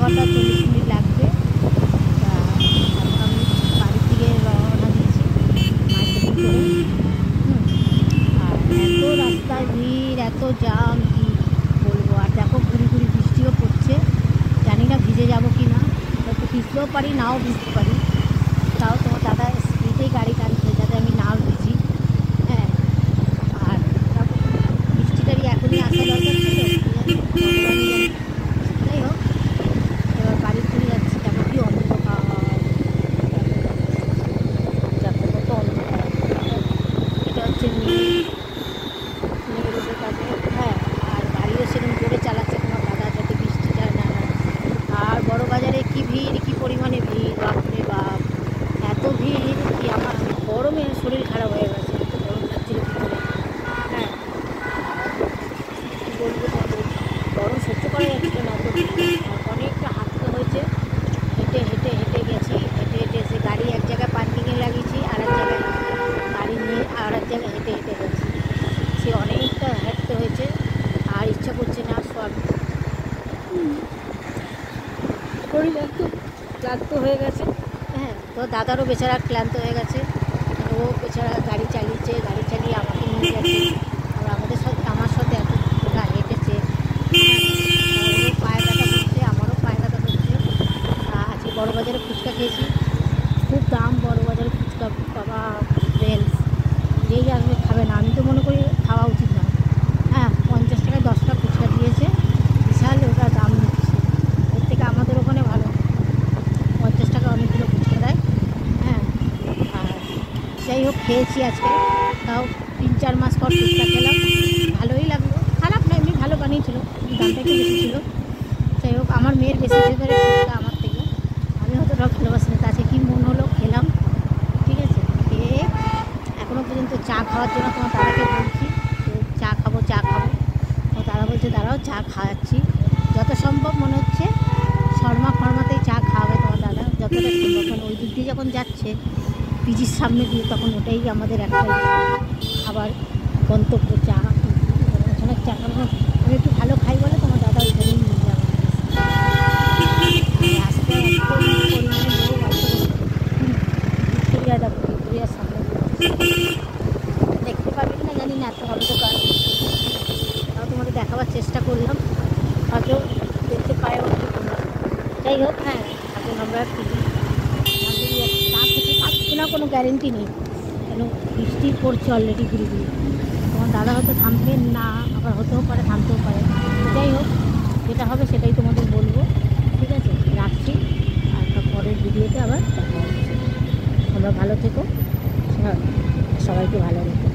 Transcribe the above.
6টা 40 মিনিট লাগবে। তা এখন আমি বাড়ির দিকে রওনা দিয়েছি মার্কেটিং করে। আর এত রাস্তায় ভিড়, এত জাম, কি বলবো। আর দেখো ঘুরি ঘুরি বৃষ্টিও পড়ছে, জানি না ভিজে যাবো কি না। হয়তো ভিজতেও পারি, নাও ভিজতে পারি। তাও তোমার দাদা স্পিডেই গাড়ি টানছে যাতে আমি নাও ভিজি। হ্যাঁ, আর বৃষ্টিটারই এখনই আসা দরকার ছিল, যাই হোক। এবার বাড়ির দিকে যাচ্ছি, দেখো কি অন্ধকার, দেখো কত অন্ধকার। এটা হচ্ছে রোডের কাছে। হ্যাঁ, আর গাড়িও সেরকম জোরে চালাচ্ছে তোমার দাদা যাতে বৃষ্টিটা না হয়। আর বড় বাজারে কি ভিড়, কি পরিমাণে ভিড়, বাপরে বাপ, এত ভিড় কি আমার গরমে শরীর খারাপ হয়ে গেছে, এত গরম লাগছিল কী করে। হ্যাঁ, কী বলবো তোমাদের, গরম সহ্য করা যাচ্ছিল না, এত ভিড়। আর অনেকটা হাঁটতে হয়েছে, হেঁটে হেঁটে হেঁটে গেছি, হেঁটে হেঁটে এসে গাড়ি এক জায়গায় পার্কিংয়ে লাগিয়েছি, আর এক জায়গায় গাড়ি নিয়ে আর এক জায়গায় হেঁটে হেঁটে গেছি। সে অনেকটা হাঁটতে হয়েছে, আর ইচ্ছা করছে না সব, শরীর একটু ক্লান্ত হয়ে গেছে। হ্যাঁ, তো দাদারও বেচারা ক্লান্ত হয়ে গেছে, ও বেচারা গাড়ি চালিয়েছে, গাড়ি চালিয়ে আমাকে নিয়ে গেছে, আর আমার সাথে এতটা হেঁটেছে। ওরও পায়ে ব্যথা করছে, আমারও পায়ে ব্যথা করছে। আজকে বড়বাজারে ফুচকা খেয়েছি, খুব দাম বড়বাজারে ফুচকা, বাবা রেলস, যেই আসবে খাবে না, আমি তো মনে করি খাওয়া উচিত না। হ্যাঁ, 50 টাকায় 10টা ফুচকা দিয়েছে, বিশাল ওটা দাম নিচ্ছে। এর থেকে আমাদের ওখানে ভালো, 50 টাকা অনেকগুলো ফুচকা দেয়। হ্যাঁ, আর যাই হোক খেয়েছি আজকে, তাও 3-4 মাস পর ফুচকা খেলাম, ভালোই লাগলো, খারাপ না, এমনি ভালো বানিয়েছিল, দামটা একটু বেশি ছিল। যাই হোক, আমার মেয়ের বেশি ফেভারিট ফুচকা আমার থেকে, আমি অতটাও ভালোবাসি না, তাছে কি মন হলো খেলাম। ঠিক আছে, খেয়ে এখনও পর্যন্ত চা খাওয়ার জন্য তোমার দাদাকে বলছি চা খাবো চা খাবো। তো দাদা বলছে দাঁড়াও চা খাওয়াচ্ছি, যত সম্ভব মনে হচ্ছে শর্মাতেই চা খাওয়াবে তোমার দাদা, যতটা সম্ভব। মানে ওই দিক দিয়ে যখন যাচ্ছে পিজির সামনে দিয়ে, তখন ওটাই আমাদের একটা খাবার গন্তব্য, চা। ওখানে চা খাবো, আমি একটু ভালো খাই বলে তোমার দাদা ওইখানেই নিয়ে যাবে। আসতে একদম পরিমাণে লোক আসতে ভিক্টোরিয়া, দেখো ভিক্টোরিয়ার সামনে দেখতে পাবে না জানি না, এত অন্ধকার, তাও তোমাকে দেখাবার চেষ্টা করলাম, হয়তো দেখতে পায় তোমরা। যাই হোক, হ্যাঁ, এখন আমরা থেকে পাচ্ছি না, কোনো গ্যারেন্টি নেই, কেন বৃষ্টি পড়ছে অলরেডি ঘুরি ঘুরি। তোমার দাদা হয়তো থামবেন না, আবার হতেও পারে থামতেও পারে। যাই হোক, যেটা হবে সেটাই তোমাদের বলবো। ঠিক আছে, রাখছি, আর পরের ভিডিওতে আবার দেখা হচ্ছে। তোমরা ভালো থেকো, সবাইকে ভালো রেখো।